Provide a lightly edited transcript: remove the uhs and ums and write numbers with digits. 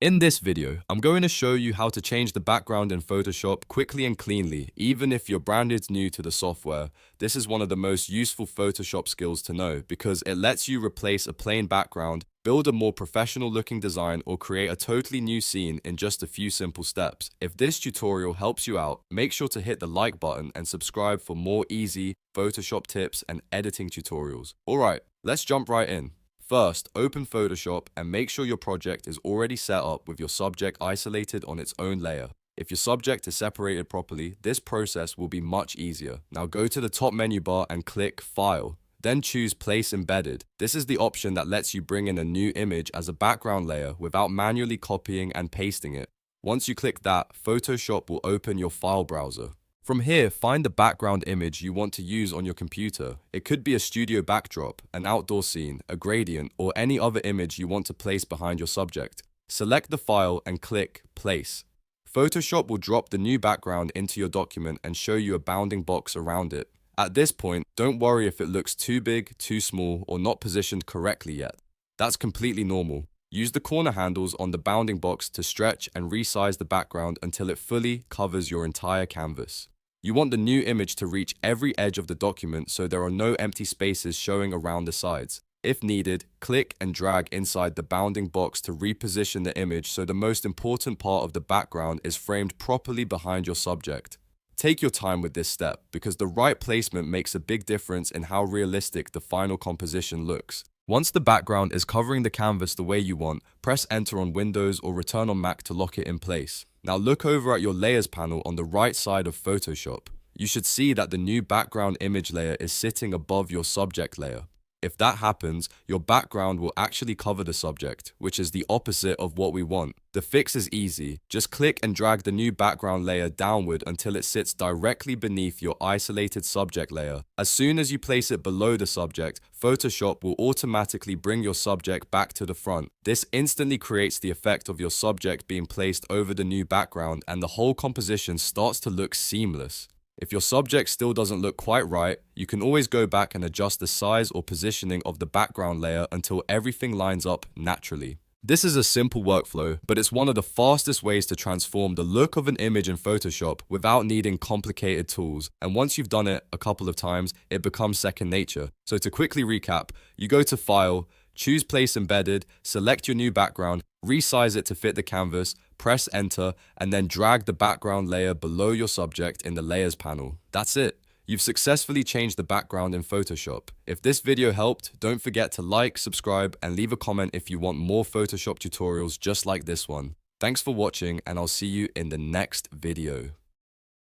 In this video, I'm going to show you how to change the background in Photoshop quickly and cleanly, even if your brand is new to the software. This is one of the most useful Photoshop skills to know because it lets you replace a plain background, build a more professional looking design, or create a totally new scene in just a few simple steps. If this tutorial helps you out, make sure to hit the like button and subscribe for more easy Photoshop tips and editing tutorials. Alright, let's jump right in. First, open Photoshop and make sure your project is already set up with your subject isolated on its own layer. If your subject is separated properly, this process will be much easier. Now go to the top menu bar and click File. Then choose Place Embedded. This is the option that lets you bring in a new image as a background layer without manually copying and pasting it. Once you click that, Photoshop will open your file browser. From here, find the background image you want to use on your computer. It could be a studio backdrop, an outdoor scene, a gradient, or any other image you want to place behind your subject. Select the file and click Place. Photoshop will drop the new background into your document and show you a bounding box around it. At this point, don't worry if it looks too big, too small, or not positioned correctly yet. That's completely normal. Use the corner handles on the bounding box to stretch and resize the background until it fully covers your entire canvas. You want the new image to reach every edge of the document so there are no empty spaces showing around the sides. If needed, click and drag inside the bounding box to reposition the image so the most important part of the background is framed properly behind your subject. Take your time with this step because the right placement makes a big difference in how realistic the final composition looks. Once the background is covering the canvas the way you want, press Enter on Windows or Return on Mac to lock it in place. Now look over at your Layers panel on the right side of Photoshop. You should see that the new background image layer is sitting above your subject layer. If that happens, your background will actually cover the subject, which is the opposite of what we want. The fix is easy. Just click and drag the new background layer downward until it sits directly beneath your isolated subject layer. As soon as you place it below the subject, Photoshop will automatically bring your subject back to the front. This instantly creates the effect of your subject being placed over the new background, and the whole composition starts to look seamless. If your subject still doesn't look quite right, you can always go back and adjust the size or positioning of the background layer until everything lines up naturally. This is a simple workflow, but it's one of the fastest ways to transform the look of an image in Photoshop without needing complicated tools. And once you've done it a couple of times, it becomes second nature. So to quickly recap, you go to File, choose Place Embedded, select your new background, resize it to fit the canvas, press Enter, and then drag the background layer below your subject in the Layers panel. That's it. You've successfully changed the background in Photoshop. If this video helped, don't forget to like, subscribe, and leave a comment if you want more Photoshop tutorials just like this one. Thanks for watching, and I'll see you in the next video.